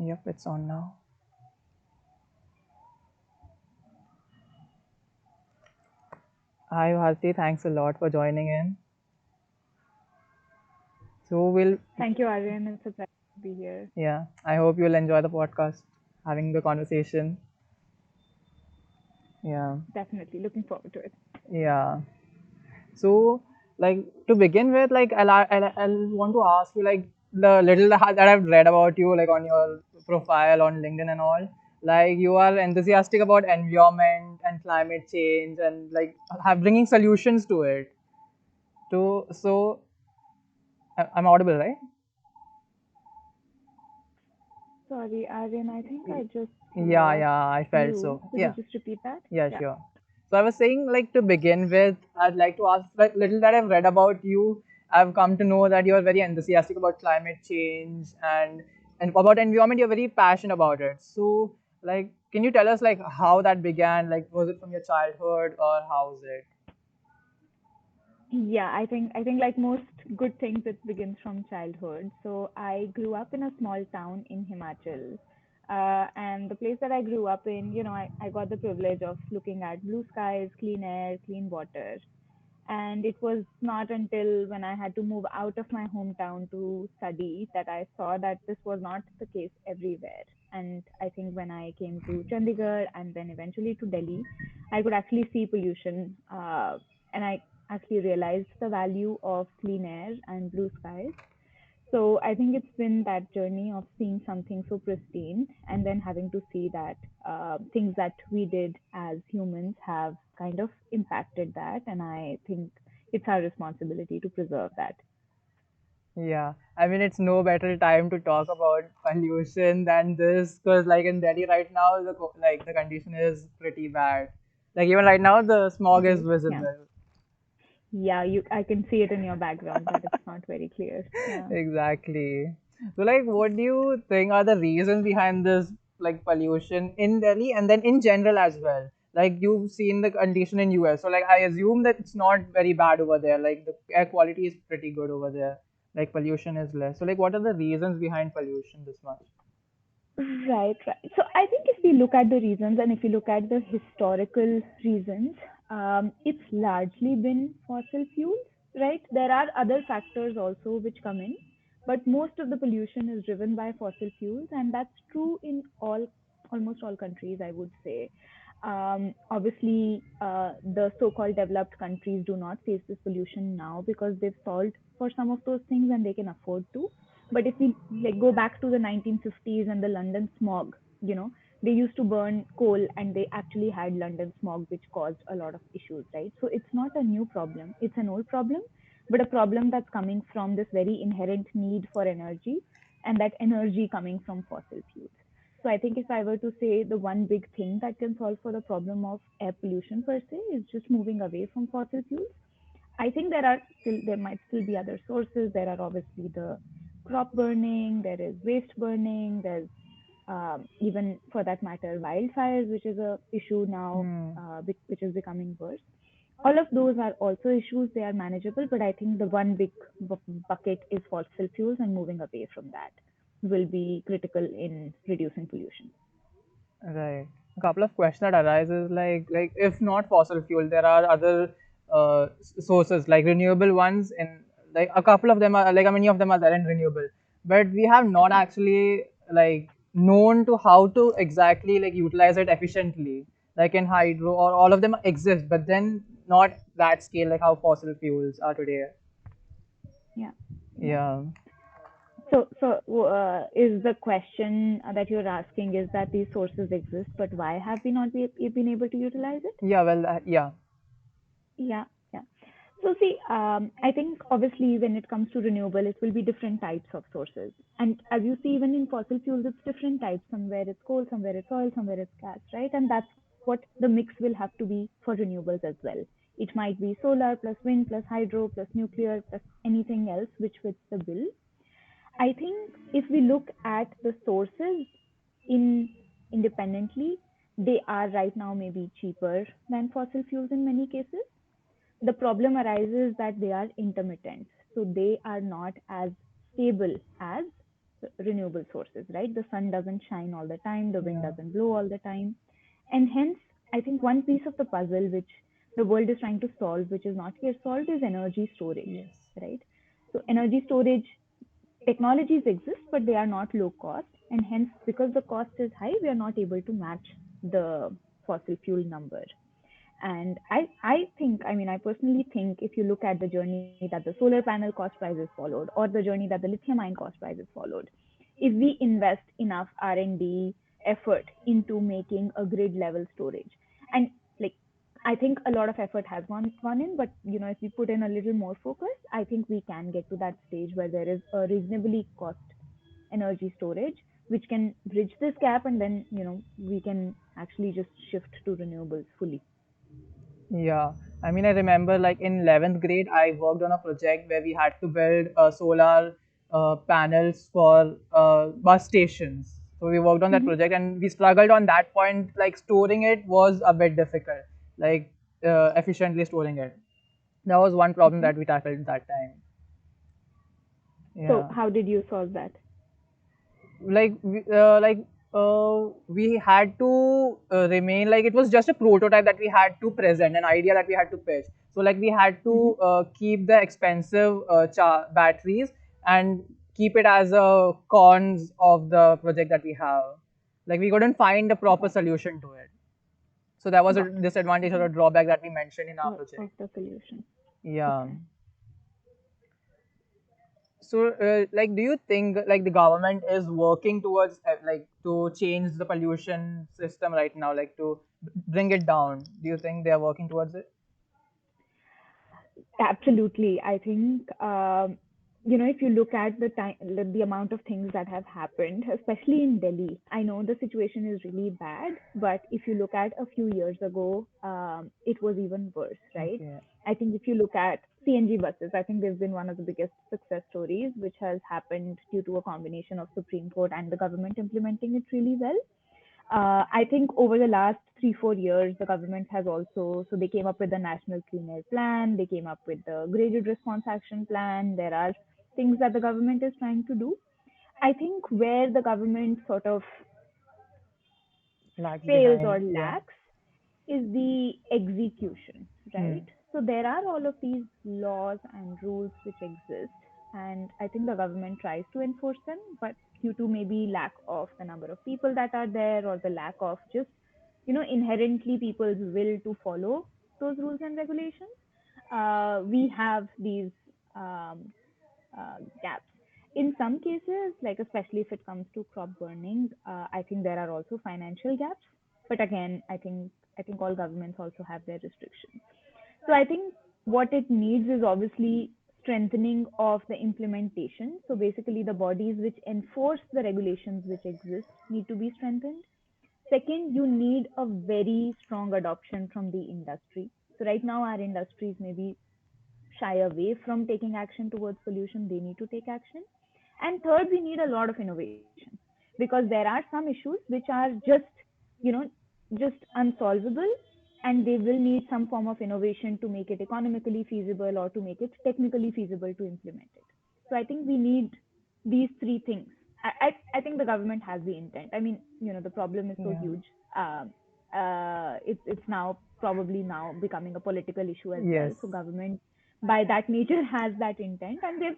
Yep, it's on now. Hi, Bharti. Thanks a lot for joining in. So we'll, Thank you, Aryan. It's a pleasure to be here. yeah, I hope you'll enjoy the podcast, having the conversation. Yeah, Definitely looking forward to it. yeah. So, like to begin with, like I'll want to ask you like the little that I've read about you, like on your profile on LinkedIn and all. Like you are enthusiastic about environment and climate change, and like have bringing solutions to it. To so I'm audible, right? Sorry, Aryan, I think I just Yeah, lost yeah, I felt you. so. Could you Yeah, just repeat that? yeah, Yeah. sure. So I was saying, like to begin with, I'd like to ask, like little that I've read about you. I've come to know that you're very enthusiastic about climate change and about environment. You're very passionate about it. So, like, can you tell us like how that began? Like, was it from your childhood or how's it? Yeah, I think like most good things, it begins from childhood. So I grew up in a small town in Himachal. And the place that I grew up in, I got the privilege of looking at blue skies, clean air, clean water. And it was not until when I had to move out of my hometown to study that I saw that this was not the case everywhere. And I think when I came to Chandigarh and then eventually to Delhi, I could actually see pollution. And I actually realized the value of clean air and blue skies. So I think it's been that journey of seeing something so pristine and then having to see that things that we did as humans have kind of impacted that. And I think it's our responsibility to preserve that. Yeah, I mean, it's no better time to talk about pollution than this because, like in Delhi right now, like the condition is pretty bad. Like even right now, the smog It is is. Yeah. visible. Yeah, I can see it in your background that it's not very clear. Yeah. Exactly. So, like, what do you think are the reasons behind this, like, pollution in Delhi and then in general as well? Like, you've seen the condition in US, so like, I assume that it's not very bad over there. Like, the air quality is pretty good over there. Like, pollution is less. So, like, what are the reasons behind pollution this much? Right, right. So I think if we look at the reasons and if you look at the historical reasons, it's largely been fossil fuels, right? There are other factors also which come in, but most of the pollution is driven by fossil fuels, and that's true in almost all countries, I would say. Obviously, the so-called developed countries do not face this pollution now because they've solved for some of those things and they can afford to. But if we like go back to the 1950s and the London smog, they used to burn coal and they actually had London smog, which caused a lot of issues, right? So it's not a new problem; it's an old problem, but a problem that's coming from this very inherent need for energy, and that energy coming from fossil fuels. So I think if I were to say the one big thing that can solve for the problem of air pollution per se is just moving away from fossil fuels. I think there might still be other sources. There are obviously the crop burning, there is waste burning, there's even for that matter wildfires, which is a issue now, Hmm. which is becoming worse. All of those are also issues. They are manageable, but I think the one big bucket is fossil fuels, and moving away from that will be critical in reducing pollution. Right. A couple of questions that arises like if not fossil fuel, there are other sources like renewable ones, and like a couple of them are like many of them are there in renewable, but we have not actually like known to how to exactly like utilize it efficiently. Like in hydro, or all of them exist, but then not that scale like how fossil fuels are today. Yeah, yeah. Yeah. So, is the question that you're asking is that these sources exist, but why have we not been able to utilize it? Yeah. Well. Yeah. Yeah, yeah. So see, I think obviously when it comes to renewable, it will be different types of sources. And as you see, even in fossil fuels, it's different types. Somewhere it's coal, somewhere it's oil, somewhere it's gas, right? And that's what the mix will have to be for renewables as well. It might be solar plus wind plus hydro plus nuclear plus anything else which fits the bill. I think if we look at the sources in independently, they are right now maybe cheaper than fossil fuels in many cases. The problem arises that they are intermittent, so they are not as stable as renewable sources, right? The sun doesn't shine all the time, the wind Yeah. doesn't blow all the time. And hence, I think one piece of the puzzle which the world is trying to solve, which is not yet solved, is energy storage, Yes. right? So, energy storage technologies exist, but they are not low cost. And hence, because the cost is high, we are not able to match the fossil fuel number. And I mean, I personally think if you look at the journey that the solar panel cost prices followed, or the journey that the lithium ion cost prices followed, if we invest enough R&D effort into making a grid level storage, and like I think a lot of effort has gone in, but if we put in a little more focus, I think we can get to that stage where there is a reasonably cost energy storage which can bridge this gap, and then we can actually just shift to renewables fully. Yeah, I mean, I remember like in 11th grade, I worked on a project where we had to build solar panels for bus stations. So we worked on that Mm-hmm. project and we struggled on that point. Like storing it was a bit difficult, like efficiently storing it. That was one problem Okay. that we tackled that time. So Yeah. how did you solve that? We had to remain like it was just a prototype that we had to present, an idea that we had to pitch. So like we had Mm-hmm. to keep the expensive batteries and keep it as a cons of the project that we have. Like we couldn't find a proper Got solution to it. So that was a got disadvantage or okay. a drawback that we mentioned in our Of project. the solution. Yeah. Okay. So, do you think like the government is working towards like to change the pollution system right now, like to bring it down? Do you think they are working towards it? Absolutely. I think, if you look at the amount of things that have happened, especially in Delhi, I know the situation is really bad, but if you look at a few years ago, it was even worse, right? Okay. I think if you look at CNG buses, I think they've been one of the biggest success stories, which has happened due to a combination of Supreme Court and the government implementing it really well. I think over the last 3-4 years, the government has also, so they came up with the National Clean Air Plan, they came up with the Graded Response Action Plan. There are things that the government is trying to do. I think where the government sort of Lags fails behind. or Yeah. lacks is the execution, Hmm. right? So there are all of these laws and rules which exist, and I think the government tries to enforce them, but due to maybe lack of the number of people that are there, or the lack of just inherently people's will to follow those rules and regulations, we have these um, gaps. In some cases, like especially if it comes to crop burning, I think there are also financial gaps. But again, I think all governments also have their restrictions. So I think what it needs is obviously strengthening of the implementation. So basically, the bodies which enforce the regulations which exist need to be strengthened. Second, you need a very strong adoption from the industry. So right now, our industries maybe shy away from taking action towards solution. They need to take action. And third, we need a lot of innovation, because there are some issues which are you know just unsolvable, and they will need some form of innovation to make it economically feasible or to make it technically feasible to implement it. So I think we need these three things. I think the government has the intent. I mean, the problem is so Yeah. huge. It's now probably now becoming a political issue as well. Yes. So government by that nature has that intent, and they've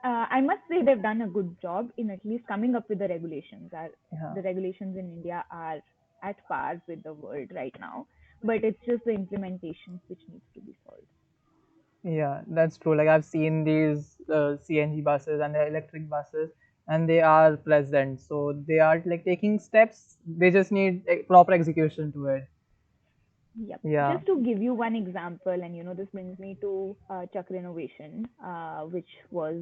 I must say they've done a good job in at least coming up with the regulations. Yeah. The regulations in India are at par with the world right now, but it's just the implementations which needs to be solved. Yeah, that's true. Like I've seen these CNG buses and the electric buses, and they are present. So they are like taking steps. They just need proper execution to it. Yep. Yeah. Just to give you one example, and this brings me to Chakr Innovation, which was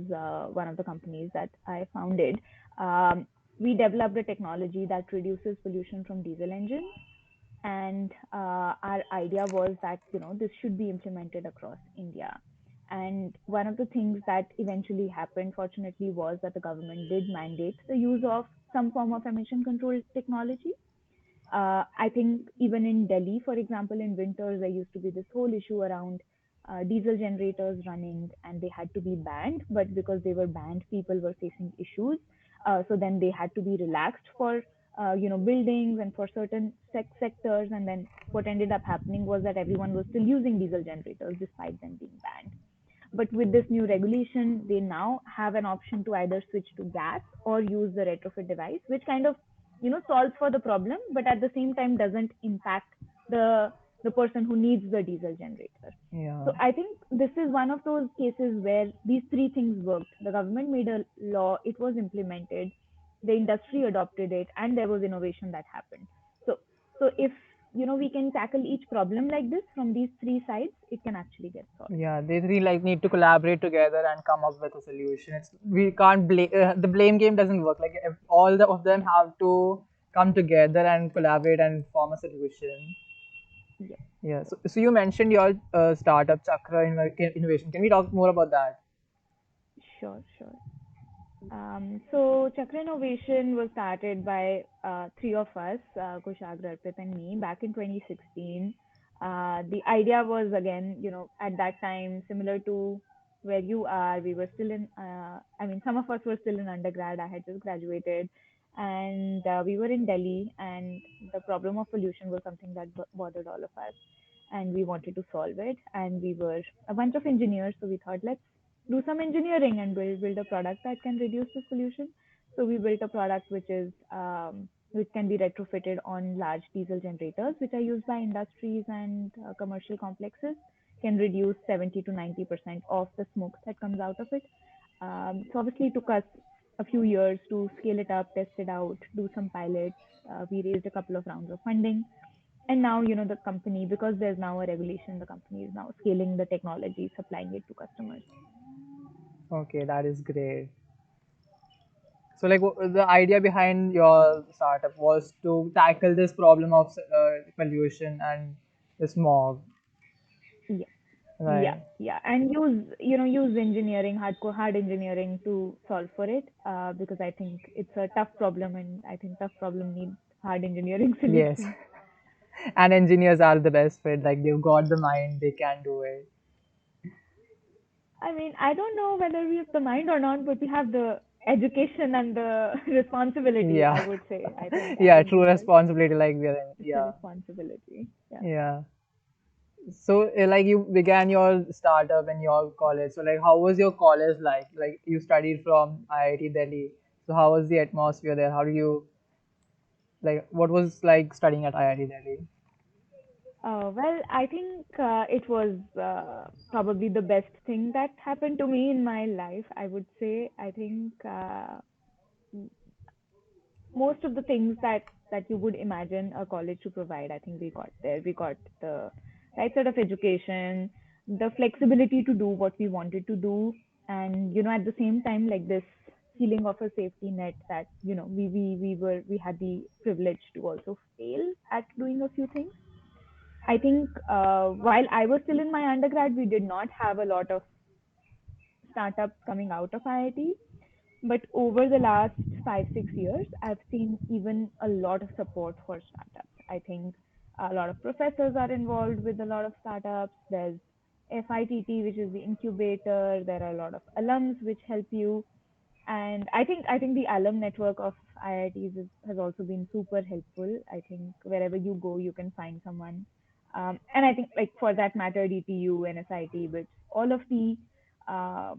one of the companies that I founded. Um, we developed a technology that reduces pollution from diesel engines, and our idea was that this should be implemented across India. And one of the things that eventually happened, fortunately, was that the government did mandate the use of some form of emission control technology. I think even in Delhi, for example, in winters, there used to be this whole issue around diesel generators running, and they had to be banned. But because they were banned, people were facing issues. So then they had to be relaxed for buildings and for certain sectors. And then what ended up happening was that everyone was still using diesel generators despite them being banned. But with this new regulation, they now have an option to either switch to gas or use the retrofit device, which kind of solves for the problem, but at the same time doesn't impact the the person who needs the diesel generator. Yeah. So I think this is one of those cases where these three things worked. The government made a law, it was implemented, the industry adopted it, and there was innovation that happened. So if we can tackle each problem like this from these three sides, it can actually get solved. Yeah, they three like need to collaborate together and come up with a solution. It's we can't blame the blame game doesn't work. Like if all of them Yeah. have to come together and collaborate and form a solution. Yes. Yeah. Yes. So you mentioned your startup Chakra Innovation. Can we talk more about that? Sure. Sure. So Chakra Innovation was started by three of us, Kushagra, Arpit, and me, back in 2016. The idea was, again, at that time, similar to where you are. We were still in, I mean, some of us were still in undergrad. I had just graduated, and we were in Delhi, and the problem of pollution was something that bothered all of us, and we wanted to solve it. And we were a bunch of engineers, so we thought, let's do some engineering and build a product that can reduce this pollution. So we built a product which can be retrofitted on large diesel generators, which are used by industries and commercial complexes, can reduce 70 to 90% of the smoke that comes out of it. So obviously, it took us a few years to scale it up, test it out, do some pilots. We raised a couple of rounds of funding, and now the company, because there's now a regulation, the company is now scaling the technology, supplying it to customers. Okay, that is great. So like the idea behind your startup was to tackle this problem of pollution and the smog, Yeah, yeah, right? yeah, and use engineering, hard engineering to solve for it. Because I think it's a tough problem, and I think tough problem needs hard engineering Yes. solutions. And engineers are the best fit. Like they've got the mind, they can do it. I mean, I don't know whether we have the mind or not, but we have the education and the responsibility. I Yeah. would say. I think as Yeah, true engineers, responsibility. Like we're in. it's a Yeah. responsibility. Yeah. Yeah. So like you began your startup in your college. So like how was your college like? Like you studied from IIT Delhi. So how was the atmosphere there? How did you like what was like studying at IIT Delhi? Well, I think it was probably the best thing that happened to me in my life. I would say. I think most of the things that you would imagine a college to provide, I think we got there. We got the right sort of education, the flexibility to do what we wanted to do, and at the same time, like this feeling of a safety net that we had the privilege to also fail at doing a few things. I think while I was still in my undergrad, we did not have a lot of startups coming out of IIT. But over the last 5, 6 years, I've seen even a lot of support for startups. I think a lot of professors are involved with a lot of startups. There's FITT, which is the incubator. There are a lot of alums which help you. And I think the alum network of IITs has also been super helpful. I think wherever you go, you can find someone. And I think, like, for that matter, DTU, NSIT, but all of the uh,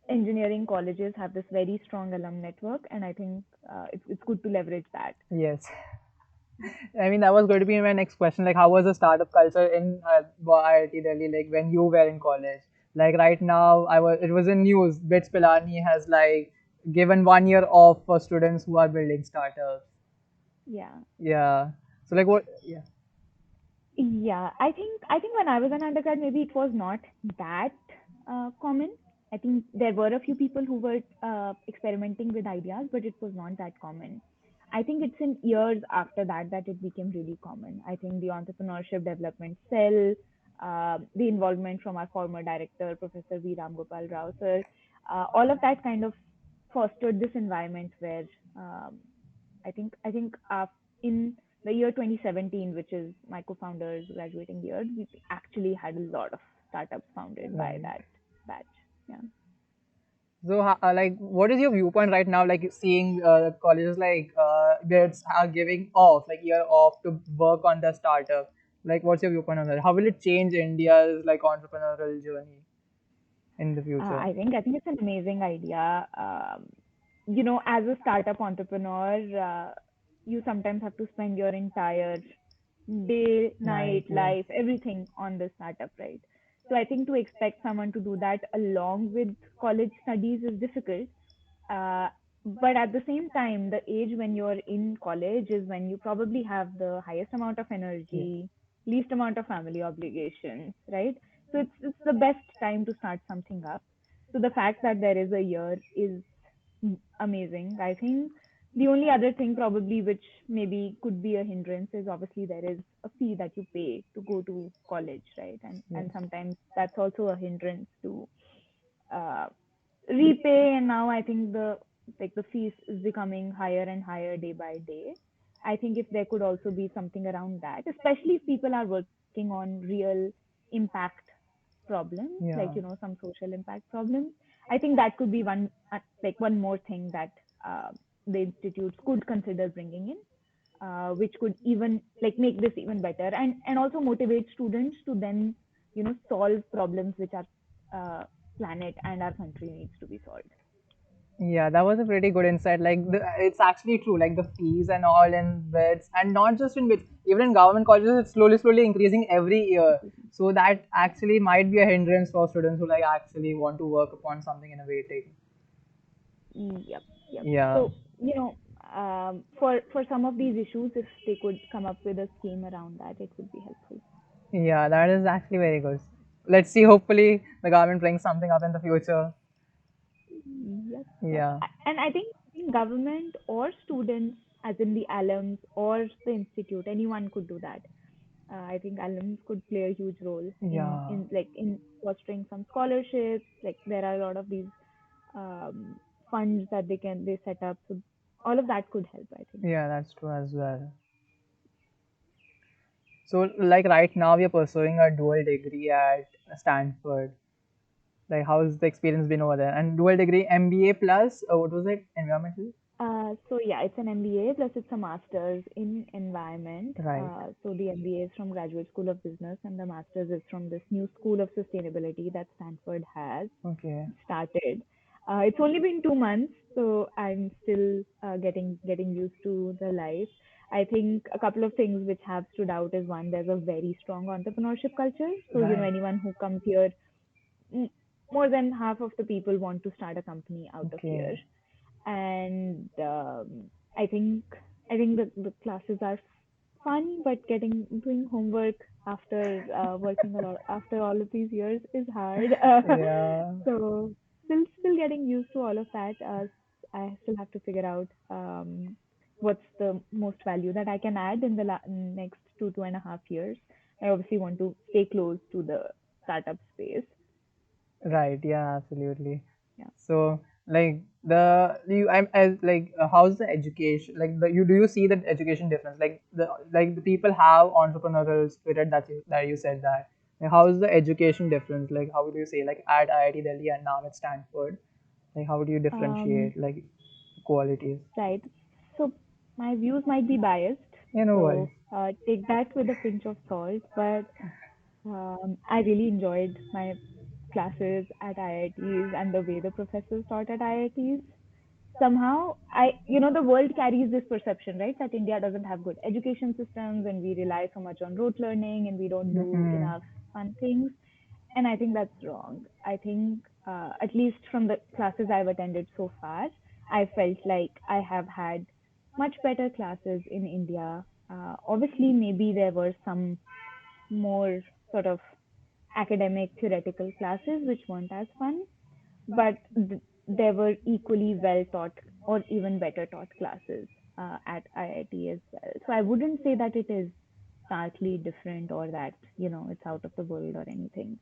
engineering colleges have this very strong alum network, and I think it's good to leverage that. Yes. I mean, that was going to be my next question. Like, how was the startup culture in IIT Delhi? Like when you were in college? Like right now, it was in news. BITS Pilani has like given 1 year off for students who are building startups. Yeah. Yeah. So like what? Yeah. Yeah, I think when I was an undergrad, maybe it was not that common. I think there were a few people who were experimenting with ideas, but it was not that common. I think it's in years after that that it became really common. I think the entrepreneurship development cell, the involvement from our former director, Professor V. Ram Gopal Rao sir, all of that kind of fostered this environment where um, I think in the year 2017, which is my co-founder's graduating year, we actually had a lot of startups founded by Right. that batch. Yeah. So, like, what is your viewpoint right now? Like, seeing colleges like grades are giving off, like year off to work on the startup. Like, what's your viewpoint on that? How will it change India's like entrepreneurial journey in the future? I think it's an amazing idea. As a startup entrepreneur, you sometimes have to spend your entire day, Right. night, Yes. life, everything on the startup, right? So I think to expect someone to do that along with college studies is difficult. Uh, but at the same time, the age when you're in college is when you probably have the highest amount of Yeah. energy, least amount of family obligations, right? So it's the best time to start something up. So the fact that there is a year is amazing. I think the only other thing probably which maybe could be a hindrance is obviously there is a fee that you pay to go to college, right? And Yes. sometimes that's also a hindrance to uh, repay. And now I think the fees is becoming higher and higher day by day. I think if there could also be something around that, especially if people are working on real impact problems, like Yeah. some social impact problems, I think that could be one more thing that uh, the institutes could consider bringing in, which could even like make this even better, and also motivate students to then solve problems which our uh, planet and our country needs to be solved. Yeah, that was a pretty good insight. Like, it's actually true. Like the fees and all in beds, and not just in beds, even in government colleges, it's slowly increasing every year. So that actually might be a hindrance for students who like actually want to work upon something innovative. Yep, yep. Yeah, So for some of these issues, if they could come up with a scheme around that, it would be helpful. yeah, that is actually very good. Let's see. Hopefully, the government brings something up in the future. Yep, yep. Yeah, And I think government or students, as in the alums or the institute, anyone could do that. I think alums could play a huge role yeah, in fostering some scholarships. Like there are a lot of these um, funds that they set up. So all of that could help, I think. yeah. That's true as well. So, like right now, we are pursuing a dual degree at Stanford. Like, how's the experience been over there? And dual degree MBA plus what was it? Environmental. So yeah, it's an MBA plus it's a master's in environment. Right. So the MBA is from Graduate School of Business and the master's is from this new School of Sustainability that Stanford has Okay. started. It's only been 2 months, so I'm still getting used to the life. I think a couple of things which have stood out is one, there's a very strong entrepreneurship culture. So Right. anyone who comes here, m- more than half of the people want to start a company out of here. Okay. And I think the classes are fun, but getting doing homework after working a lot after all of these years is hard. Yeah. So still getting used to all of that. I still have to figure out what's the most value that I can add in the next 2.5 years. I obviously want to stay close to the startup space. Right. Yeah. Absolutely. Yeah. So, like the you, I'm as like how's the education? Like the you do you see the education difference? Like the people have entrepreneurial spirit that you said that. Like, how's the education difference? Like how would you say like at IIT Delhi and now at Stanford? Like how do you Um, differentiate like qualities? right. So my views might be biased, Yeah. No worries. so take that with a pinch of salt. But I really enjoyed my classes at IITs and the way the professors taught at IITs. Somehow, the world carries this perception, right, that India doesn't have good education systems and we rely so much on rote learning and we don't do Mm-mm. enough fun things. And I think that's wrong. I think, at least from the classes I've attended so far, I felt like I have had much better classes in India. Obviously, maybe there were some more sort of academic theoretical classes which weren't as fun, but there were equally well taught or even better taught classes at IIT as well. So I wouldn't say that it is starkly different or that it's out of the world or anything.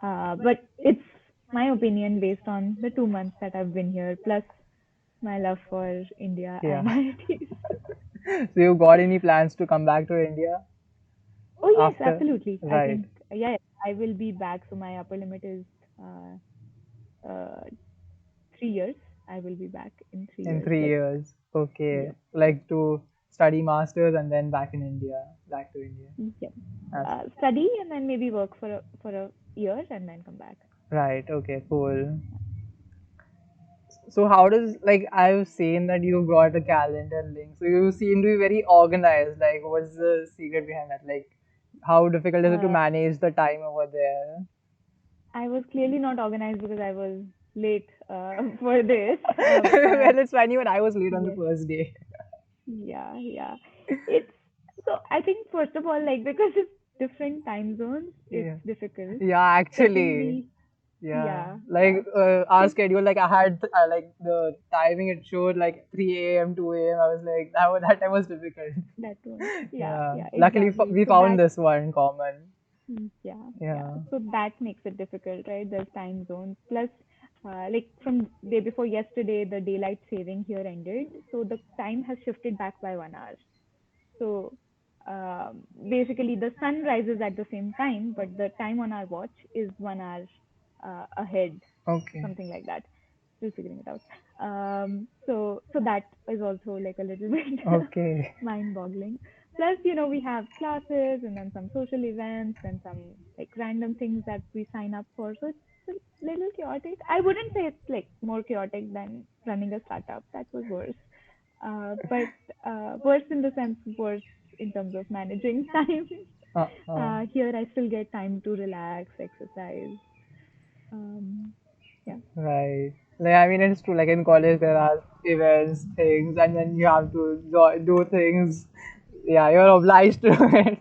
But it's my opinion based on the 2 months that I've been here, plus my love for India Yeah. and IITs. So you got any plans to come back to India Oh yes, after? absolutely. I Right. think yeah, I will be back. So my upper limit is uh, uh, 3 years. I will be back in three In years. 3 years. Okay. Yep, Like to study masters and then back in India, back to India. yep. That's Study and then maybe work for a year and then come back. right. Okay, cool. So how does, like, I've seen that you got a calendar link. So you seem to be very organized. Like, what's the secret behind that? Like, how difficult is it to Uh, manage the time over there? I was clearly not organized because I was late for this. But Well, it's funny when I was late on the yes, first day. yeah. It's so I think first of all, like because it's different time zones, it's Yeah. difficult. Yeah, actually. Secondly, Yeah. yeah. Like our schedule, like I had like the timing it showed like 3 a.m., 2 a.m. I was like, that time was difficult. That one, Yeah. Luckily exactly. we So found that this one common. Yeah. Yeah. So that makes it difficult, right? There's time zones. Plus, like from day before yesterday, the daylight saving here ended. So the time has shifted back by 1 hour. So basically, the sun rises at the same time, but the time on our watch is 1 hour ahead, Okay. something like that. Still figuring it out. So that is also like a little bit Okay. mind-boggling. Plus, we have classes and then some social events and some like random things that we sign up for. So it's a little chaotic. I wouldn't say it's like more chaotic than running a startup. That was worse. But worse in the sense worse in terms of managing time. Uh-uh. Here I still get time to relax, exercise. Um, yeah. Right. Like I mean, it's true. Like in college, there are events, things, and then you have to do things. Yeah, you're obliged to it.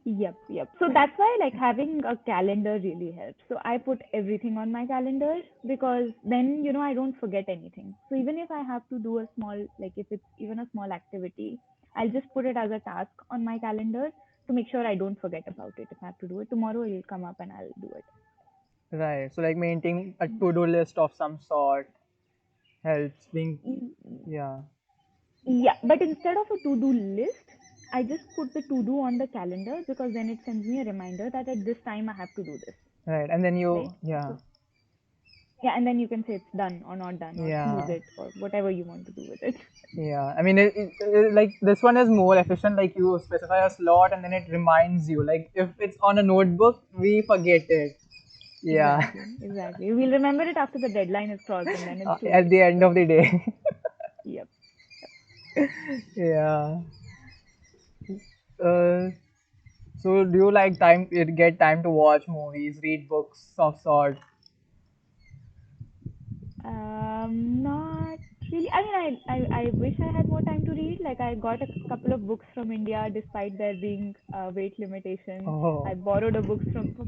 Yep. So that's why like having a calendar really helps. So I put everything on my calendar because then I don't forget anything. So even if I have to do a small like if it's even a small activity, I'll just put it as a task on my calendar to make sure I don't forget about it. If I have to do it tomorrow, it'll come up and I'll do it. Right. So like maintaining a to-do list of some sort helps being. Yeah. Yeah, but instead of a to-do list, I just put the to-do on the calendar because then it sends me a reminder that at this time I have to do this, Right. And then right? you. Yeah. So yeah, and then you can say it's done or not done or snooze Yeah. it or whatever you want to do with it. Yeah. I mean, like this one is more efficient. Like you specify a slot and then it reminds you. Like if it's on a notebook, we forget it. Yeah. Exactly. We'll remember it after the deadline is crossed and then it's too At late. the end of So, the day. yep. Yeah. Uh, so do you like get time to watch movies, read books of sort? Not really. I mean, I wish I had more time to read. Like, I got a couple of books from India despite there being weight limitations. I Oh, borrowed a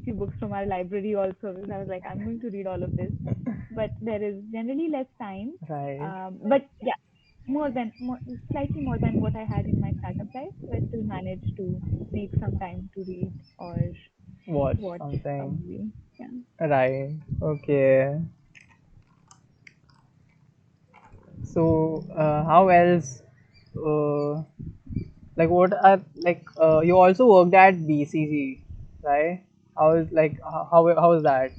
few books from our library also because I was like, I'm going to read all of this. But there is generally less time. right. But yeah, slightly more than what I had in my startup life. So I still managed to make some time to read or Watch watch a something. movie. Yeah. Right. Okay. So, how else? Uh, like, what are like? You also worked at BCG, right? How is like how is that?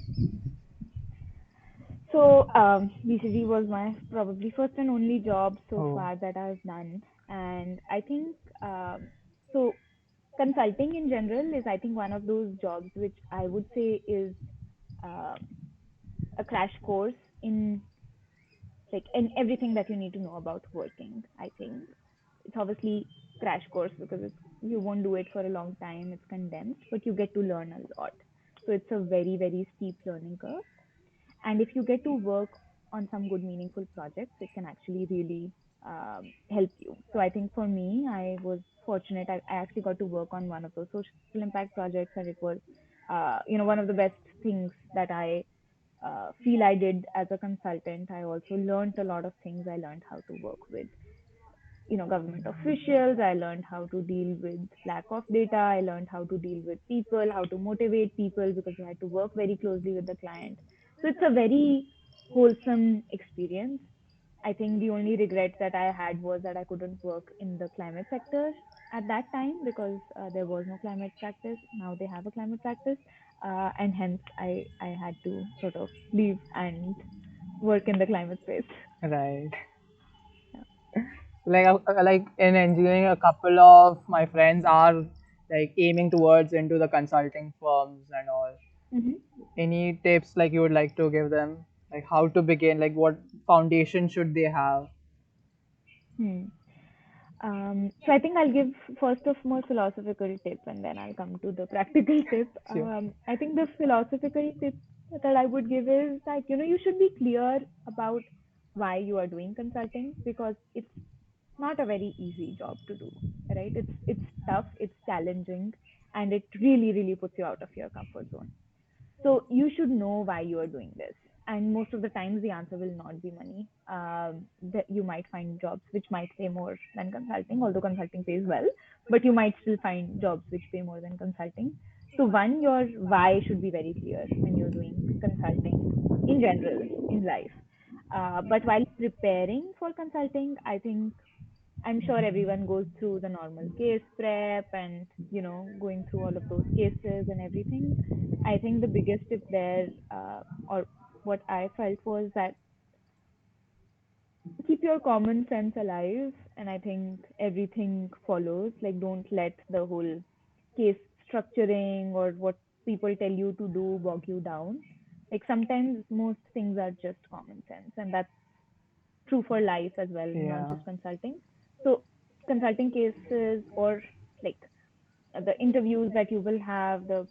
So, BCG was my probably first and only job so Oh, far that I've done. And I think, so consulting in general is, I think, one of those jobs which I would say is um a crash course in in everything that you need to know about working. I think it's obviously crash course because you won't do it for a long time. It's condensed, but you get to learn a lot. So it's a very steep learning curve, and if you get to work on some good meaningful projects, it can actually really help you. So I think for me, I was fortunate. I actually got to work on one of those social impact projects, and it was one of the best things that I feel I did as a consultant. I also learned a lot of things. I learned how to work with government officials. I learned how to deal with lack of data. I learned how to deal with people, how to motivate people, because you had to work very closely with the client. So it's a very wholesome experience. I think the only regret that I had was that I couldn't work in the climate sector at that time because there was no climate practice. Now they have a climate practice, and hence I had to sort of leave and work in the climate space. Right. Yeah. Like in engineering, a couple of my friends are like aiming towards into the consulting firms and all. Hmm. Any tips like you would like to give them? Like how to begin? Like what foundation should they have? Hmm. So I think I'll give first of more philosophical tip and then I'll come to the practical tip. Sure. I think the philosophical tip that I would give is that, you should be clear about why you are doing consulting because it's not a very easy job to do, right? It's tough, it's challenging, and it really, really puts you out of your comfort zone. So you should know why you are doing this. And most of the times, the answer will not be money. That you might find jobs which might pay more than consulting, although consulting pays well, but you might still find jobs which pay more than consulting. So one, your why should be very clear when you're doing consulting in general in life. But while preparing for consulting, I think I'm sure everyone goes through the normal case prep and, going through all of those cases and everything. I think the biggest tip there, or what I felt was that keep your common sense alive, and I think everything follows. Like, don't let the whole case structuring or what people tell you to do bog you down. Like, sometimes most things are just common sense, and that's true for life as well, not Yeah. just consulting. So, consulting cases or like the interviews that you will have, the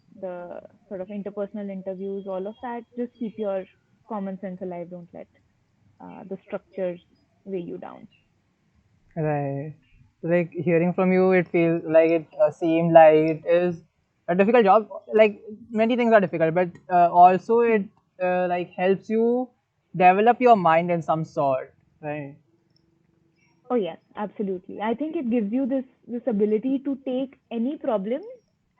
sort of interpersonal interviews, all of that, just keep your common sense alive. Don't let the structures weigh you down. Right. Like hearing from you, it feels like it seemed like it is a difficult job. Like many things are difficult, but also it Hmm. like helps you develop your mind in some sort. Right. Oh yes, absolutely. I think it gives you this ability to take any problem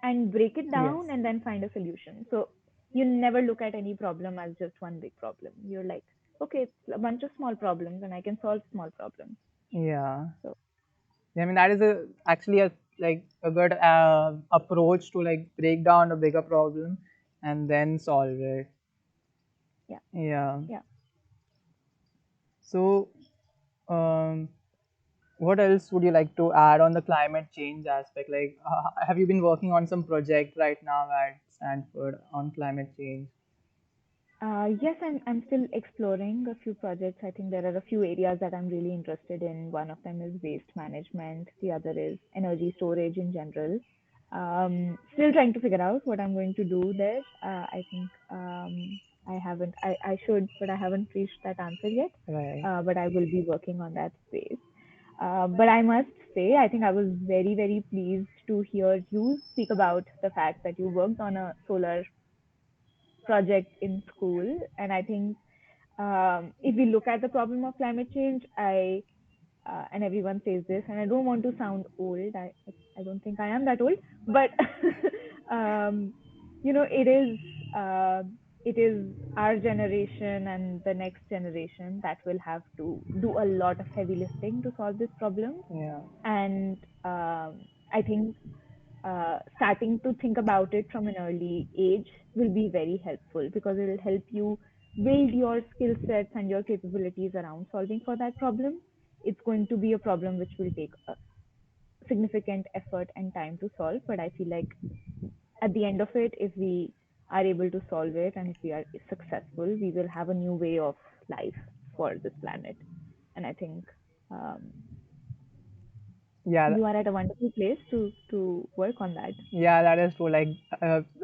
and break it Yes. down and then find a solution. So you never look at any problem as just one big problem. You're like, okay, it's a bunch of small problems and I can solve small problems. Yeah. So I mean that is actually a like a good approach to like break down a bigger problem and then solve it. yeah, Yeah. yeah. So um, what else would you like to add on the climate change aspect? Like, have you been working on some project right now at Stanford on climate change? Yes, I'm still exploring a few projects. I think there are a few areas that I'm really interested in. One of them is waste management. The other is energy storage in general. Still trying to figure out what I'm going to do there. I think I haven't. I should, but I haven't reached that answer yet. Right. But I will be working on that space. But I must say, I think I was very, very pleased to hear you speak about the fact that you worked on a solar project in school. And I think if we look at the problem of climate change, and everyone says this, and I don't want to sound old. I don't think I am that old, but um, it is uh, it is our generation and the next generation that will have to do a lot of heavy lifting to solve this problem. Yeah. And I think starting to think about it from an early age will be very helpful because it will help you build your skill sets and your capabilities around solving for that problem. It's going to be a problem which will take a significant effort and time to solve, but I feel like at the end of it, if we are able to solve it and if we are successful, we will have a new way of life for this planet. And I think um, Yeah. you are at a wonderful place to work on that. Yeah, that is true. Like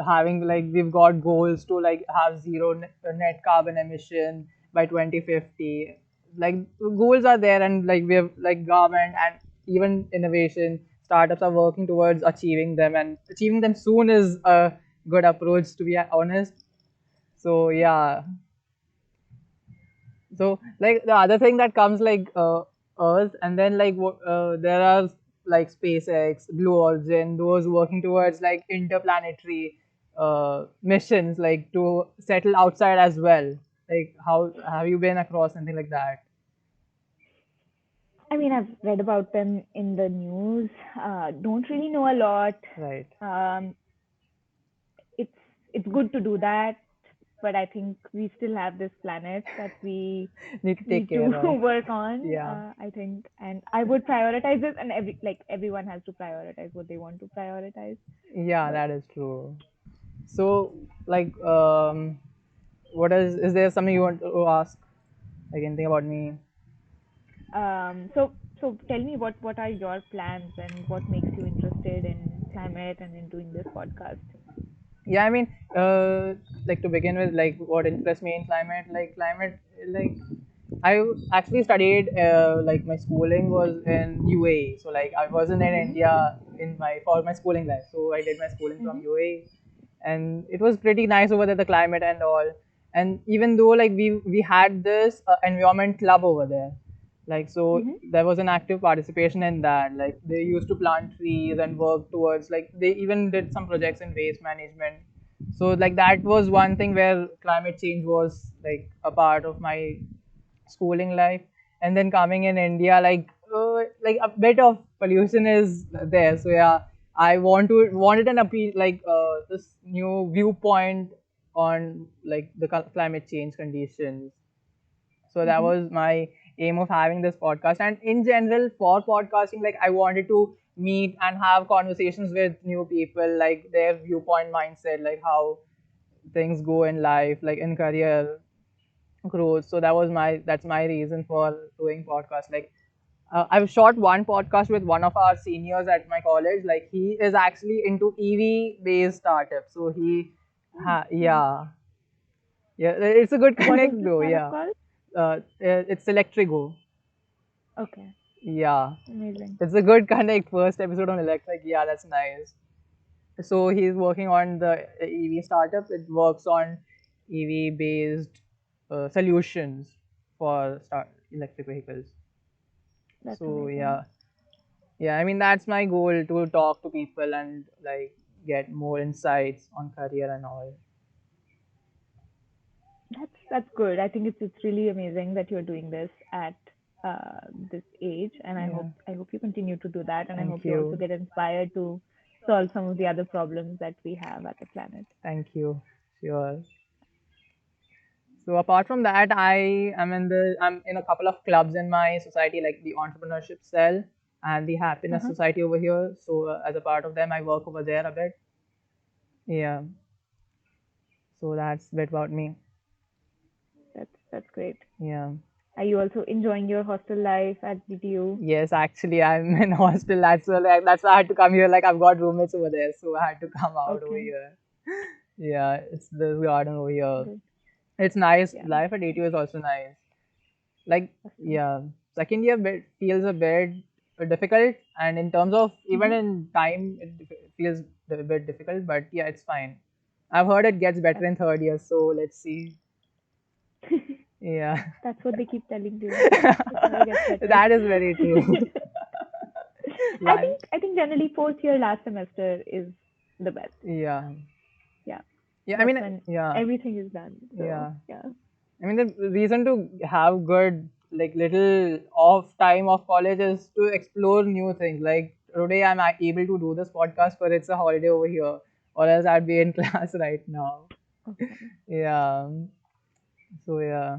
having like we've got goals to like have zero net carbon emission by 2050. Like goals are there, and like we have like government and even innovation startups are working towards achieving them, and achieving them soon is a good approach to be honest. So yeah, so like the other thing that comes like Earth, and then like there are like SpaceX, Blue Origin, those working towards like interplanetary missions, like to settle outside as well. Like, how have you been across something like that? I mean, I've read about them in the news. Don't really know a lot. Right. Um, it's it's good to do that, but I think we still have this planet that we Need to take need to care of. work on. Yeah. I think, and I would prioritize this, and everyone has to prioritize what they want to prioritize. Yeah, But that is true. So, like, what is there something you want to ask? Like anything about me? so tell me what are your plans and what makes you interested in climate and in doing this podcast? Yeah, I mean, like to begin with, like what interests me in climate, like I actually studied, like my schooling was in UAE, so like I wasn't in Mhm. India in my for my schooling life, so I did my schooling from Mhm. UAE, and it was pretty nice over there, the climate and all. And even though like we had this environment club over there, like so Mhm. there was an active participation in that. Like they used to plant trees and work towards, like they even did some projects in waste management. So like that was one thing where climate change was like a part of my schooling life. And then coming in India, like a bit of pollution is there. So yeah, I wanted an appeal, like this new viewpoint on like the climate change conditions. So that Mhm. was my aim of having this podcast. And in general, for podcasting, like I wanted to meet and have conversations with new people, like their viewpoint, mindset, like how things go in life, like in career growth. So that's my reason for doing podcast. Like I've shot one podcast with one of our seniors at my college. Like he is actually into EV based startups. So Oh, nice. yeah, yeah, it's a good What is connect the though. startup Yeah, called? it's Electrigo. Okay, Yeah, amazing. it's a good connect. First episode on electric. Yeah, that's nice. So he's working on the EV startup. It works on EV based solutions for electric vehicles. That's So amazing. yeah. I mean that's my goal, to talk to people and like get more insights on career and all. That's good. I think it's really amazing that you're doing this at this age, and Yeah. I hope you continue to do that, and I Thank hope you also you. get inspired to solve some of the other problems that we have at the planet. Thank you. Sure. So apart from that, I'm in a couple of clubs in my society, like the entrepreneurship cell and the happiness Uh-huh. society over here. So as a part of them, I work over there a bit. Yeah. So that's a bit about me. That's great. Yeah. Are you also enjoying your hostel life at BTU? Yes, actually, I'm in hostel. That's why I had to come here. Like I've got roommates over there, so I had to come out over Okay, here. Yeah, it's the garden over here. good. It's nice. Yeah, Life at ATU is also nice. Like awesome. yeah, second year feels a bit difficult, and in terms of even Mm-hmm. in time, feels a bit difficult. But yeah, it's fine. I've heard it gets better That's in third year, so let's see. Yeah, that's what they keep telling you. It never gets better. that is very true. Life. I think generally fourth year last semester is the best. Yeah, Yeah, yeah. I that's mean, when yeah, everything is done. So yeah. yeah. I mean, the reason to have good, like little off time of college is to explore new things. Like today, I'm able to do this podcast, but it's a holiday over here, or else I'd be in class right now. Okay. Yeah. So yeah.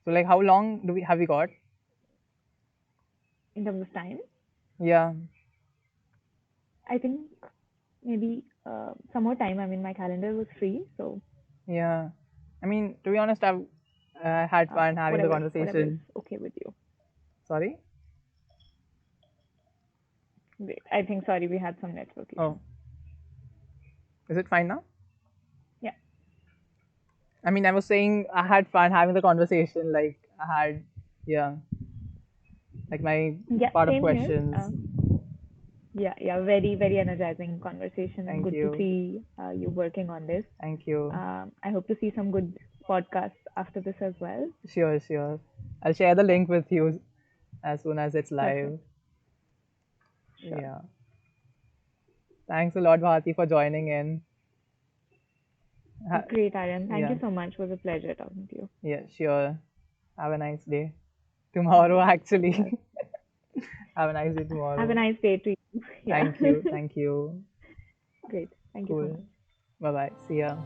So like, how long do we have we got? In terms of time, Yeah, I think maybe some more time. I mean, my calendar was free, so yeah. I mean, to be honest, I've had fun having the whatever is conversation. okay with you. Sorry. Great. I think sorry we had some network Oh, issues. is it fine now? Yeah. I mean, I was saying I had fun having the conversation. Like I had, yeah, like my Yeah. part of Same here. questions. Yeah. Very energizing conversation, and Thank good to you. see you working on this. Thank you. I hope to see some good podcasts after this as well. Sure, sure. I'll share the link with you as soon as it's Perfect. live. Sure. Yeah. Thanks a lot, Bharti, for joining in. Ha- Great, Aryan. Thank yeah, you so much. It was a pleasure talking to you. yeah, sure. Have a nice day. Tomorrow, Yeah, as well. actually. Have a nice day Have a tomorrow. nice day to you. Yeah. Thank you. Thank you. Great. Thank you so Cool. much. Bye bye. See ya.